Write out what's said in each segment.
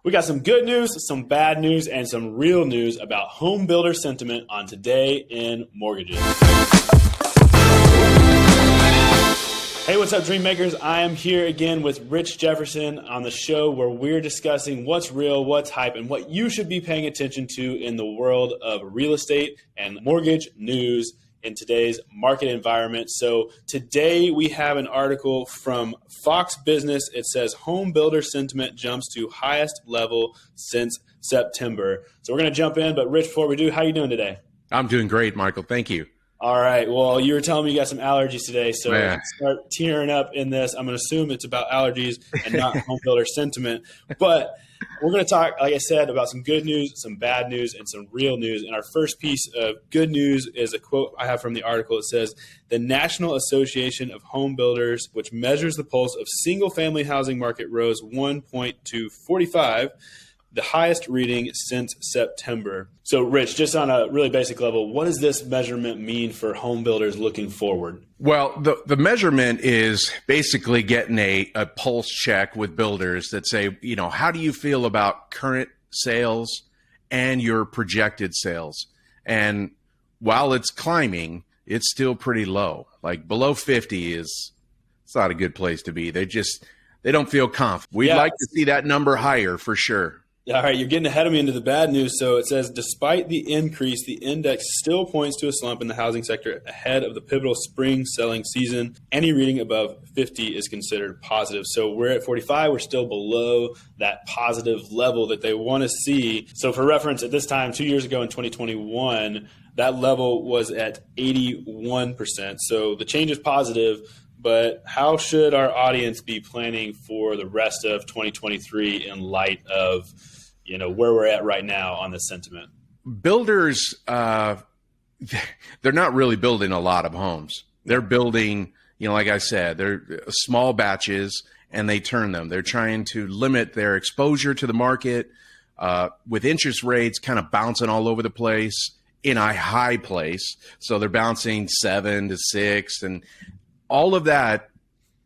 We got some good news, some bad news, and some real news about home builder sentiment on Today in Mortgages. Hey, what's up, Dream Makers? I am here again with Rich Jefferson on the show where we're discussing what's real, what's hype, and what you should be paying attention to in the world of real estate and mortgage news in today's market environment. So today we have an article from Fox Business. It says home builder sentiment jumps to highest level since September. So we're going to jump in, but Rich, before we do, how are you doing today? I'm doing great, Michael. Thank you. All right. Well, you were telling me you got some allergies today, so start tearing up in this. I'm going to assume it's about allergies and not home builder sentiment. But we're going to talk, like I said, about some good news, some bad news, and some real news. And our first piece of good news is a quote I have from the article. It says, "The National Association of Home Builders, which measures the pulse of single-family housing market, rose 1 point to 45, the highest reading since September." So, Rich, just on a really basic level, what does this measurement mean for home builders looking forward? Well, the measurement is basically getting a pulse check with builders that say, how do you feel about current sales and your projected sales? And while it's climbing, it's still pretty low. Like below 50 it's not a good place to be. They don't feel confident. We'd like to see that number higher for sure. All right, you're getting ahead of me into the bad news. So it says, despite the increase, the index still points to a slump in the housing sector ahead of the pivotal spring selling season. Any reading above 50 is considered positive. So we're at 45. We're still below that positive level that they want to see. So for reference, at this time, 2 years ago in 2021, that level was at 81%. So the change is positive. But how should our audience be planning for the rest of 2023 in light of, where we're at right now on the sentiment? Builders, they're not really building a lot of homes. They're building, like I said, they're small batches and they turn them. They're trying to limit their exposure to the market with interest rates kind of bouncing all over the place in a high place. So they're bouncing 7 to 6 and all of that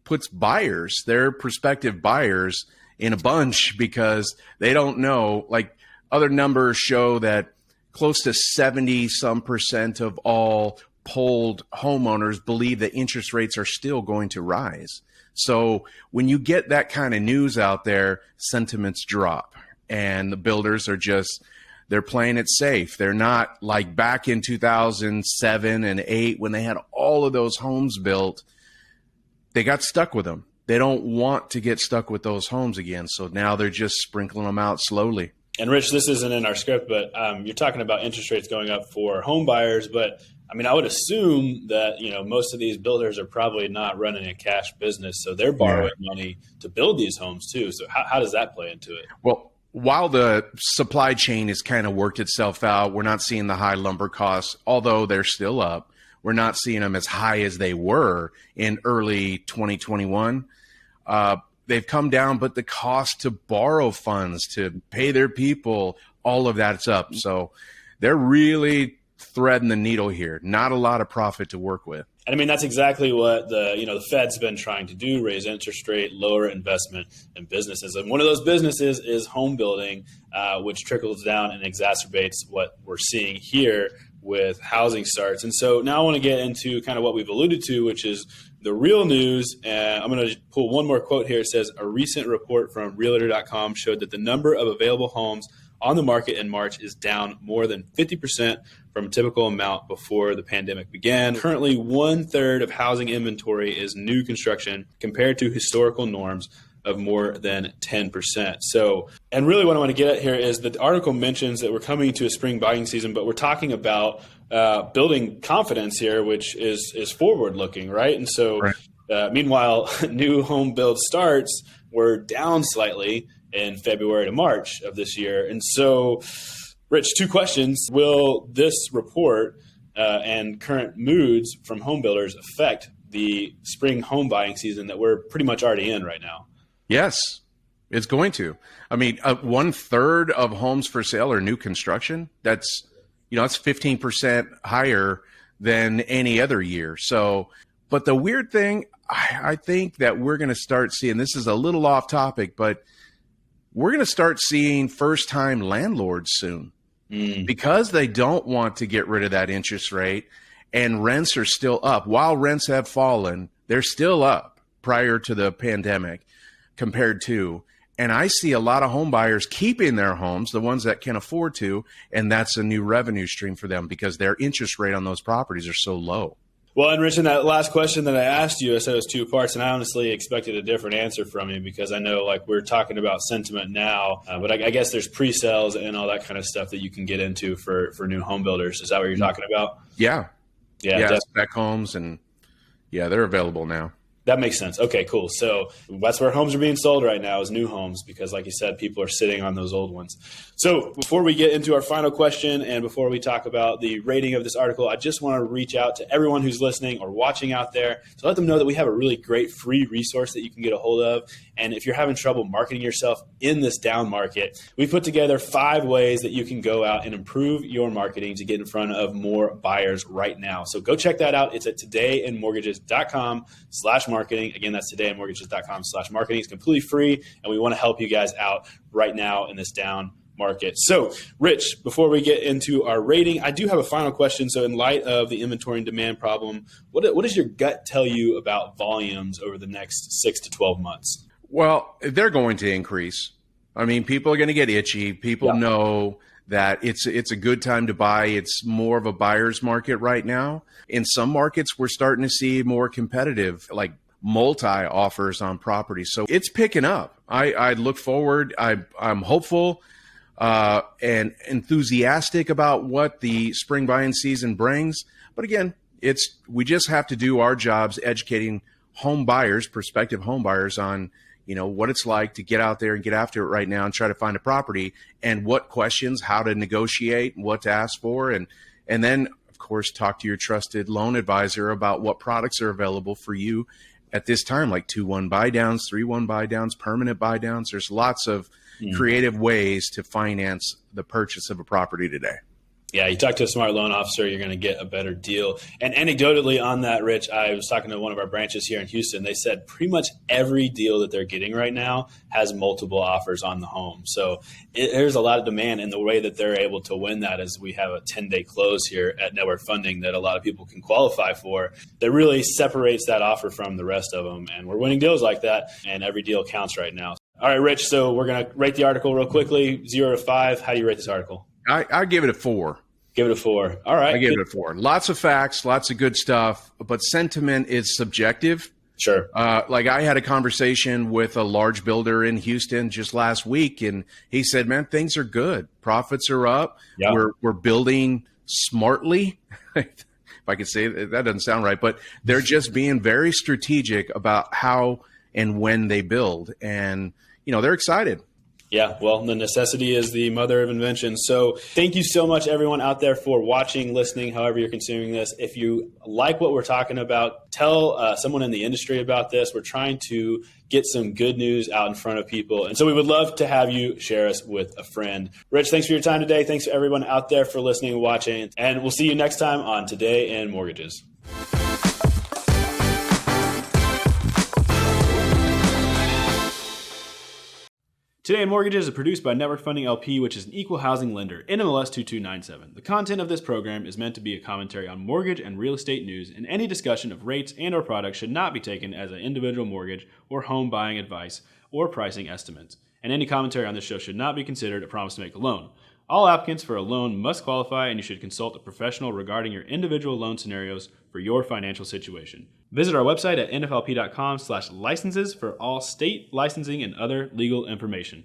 puts buyers, their prospective buyers, in a bunch because they don't know. Like other numbers show that close to 70% of all polled homeowners believe that interest rates are still going to rise. So when you get that kind of news out there, sentiments drop and the builders are they're playing it safe. They're not like back in 2007 and 8 when they had all of those homes built. They got stuck with them. They don't want to get stuck with those homes again. So now they're just sprinkling them out slowly. And Rich, this isn't in our script, but you're talking about interest rates going up for home buyers. But I would assume that, most of these builders are probably not running a cash business. So they're borrowing money to build these homes too. So how does that play into it? Well, while the supply chain has kind of worked itself out, we're not seeing the high lumber costs, although they're still up. We're not seeing them as high as they were in early 2021. They've come down, but the cost to borrow funds, to pay their people, all of that's up. So they're really threading the needle here. Not a lot of profit to work with. And that's exactly what the Fed's been trying to do, raise interest rate, lower investment in businesses. And one of those businesses is home building, which trickles down and exacerbates what we're seeing here with housing starts. And so now I want to get into kind of what we've alluded to, which is the real news. I'm going to pull one more quote here. It says, a recent report from Realtor.com showed that the number of available homes on the market in March is down more than 50% from a typical amount before the pandemic began. Currently, 1/3 of housing inventory is new construction compared to historical norms of more than 10%. So, and really what I want to get at here is that the article mentions that we're coming to a spring buying season, but we're talking about building confidence here, which is forward looking, right? And so, meanwhile, new home build starts were down slightly in February to March of this year. And so, Rich, 2 questions. Will this report and current moods from home builders affect the spring home buying season that we're pretty much already in right now? Yes, it's going to. 1/3 of homes for sale are new construction. That's 15% higher than any other year. So, but the weird thing, I think that we're going to start seeing, this is a little off topic, but we're going to start seeing first-time landlords soon because they don't want to get rid of that interest rate, and rents are still up. While rents have fallen, they're still up prior to the pandemic compared to. And I see a lot of home buyers keeping their homes, the ones that can afford to, and that's a new revenue stream for them because their interest rate on those properties are so low. Well, and Rich, in that last question that I asked you, I said it was two parts, and I honestly expected a different answer from you because I know like we're talking about sentiment now, but I guess there's pre-sales and all that kind of stuff that you can get into for new home builders. Is that what you're talking about? Yeah. Yeah. Spec homes, and they're available now. That makes sense. Okay, cool. So that's where homes are being sold right now is new homes because, like you said, people are sitting on those old ones. So before we get into our final question and before we talk about the rating of this article, I just want to reach out to everyone who's listening or watching out there to let them know that we have a really great free resource that you can get a hold of. And if you're having trouble marketing yourself in this down market, we put together 5 ways that you can go out and improve your marketing to get in front of more buyers right now. So go check that out. It's at todayinmortgages.com/marketing. Again, that's todayinmortgages.com/marketing. It's completely free, and we want to help you guys out right now in this down market. So, Rich, before we get into our rating, I do have a final question. So in light of the inventory and demand problem, what does your gut tell you about volumes over the next 6 to 12 months? Well, they're going to increase. I mean, people are going to get itchy. People know that it's a good time to buy. It's more of a buyer's market right now. In some markets, we're starting to see more competitive, like multi-offers on properties. So it's picking up. I look forward. I'm hopeful and enthusiastic about what the spring buying season brings. But again, we just have to do our jobs educating home buyers, prospective home buyers on what it's like to get out there and get after it right now and try to find a property and what questions, how to negotiate, what to ask for. And then, of course, talk to your trusted loan advisor about what products are available for you at this time, like 2-1 buy downs, 3-1 buy downs, permanent buy downs. There's lots of creative ways to finance the purchase of a property today. Yeah, you talk to a smart loan officer, you're going to get a better deal. And anecdotally on that, Rich, I was talking to one of our branches here in Houston. They said pretty much every deal that they're getting right now has multiple offers on the home. So there's a lot of demand, and the way that they're able to win that is we have a 10-day close here at Network Funding that a lot of people can qualify for that really separates that offer from the rest of them. And we're winning deals like that, and every deal counts right now. All right, Rich, so we're going to rate the article real quickly, 0 to 5. How do you rate this article? I give it a 4. Give it a 4. All right. I give it a 4. Lots of facts, lots of good stuff, but sentiment is subjective. Sure. Like I had a conversation with a large builder in Houston just last week, and he said, man, things are good. Profits are up. Yeah. We're building smartly. If I could say it, that doesn't sound right, but they're just being very strategic about how and when they build. And, they're excited. Yeah, well, the necessity is the mother of invention. So thank you so much, everyone out there, for watching, listening, however you're consuming this. If you like what we're talking about, tell someone in the industry about this. We're trying to get some good news out in front of people. And so we would love to have you share us with a friend. Rich, thanks for your time today. Thanks to everyone out there for listening and watching. And we'll see you next time on Today in Mortgages. Today in Mortgages is produced by Network Funding LP, which is an equal housing lender, NMLS 2297. The content of this program is meant to be a commentary on mortgage and real estate news, and any discussion of rates and or products should not be taken as an individual mortgage or home buying advice or pricing estimates. And any commentary on this show should not be considered a promise to make a loan. All applicants for a loan must qualify, and you should consult a professional regarding your individual loan scenarios for your financial situation. Visit our website at nflp.com/licenses for all state licensing and other legal information.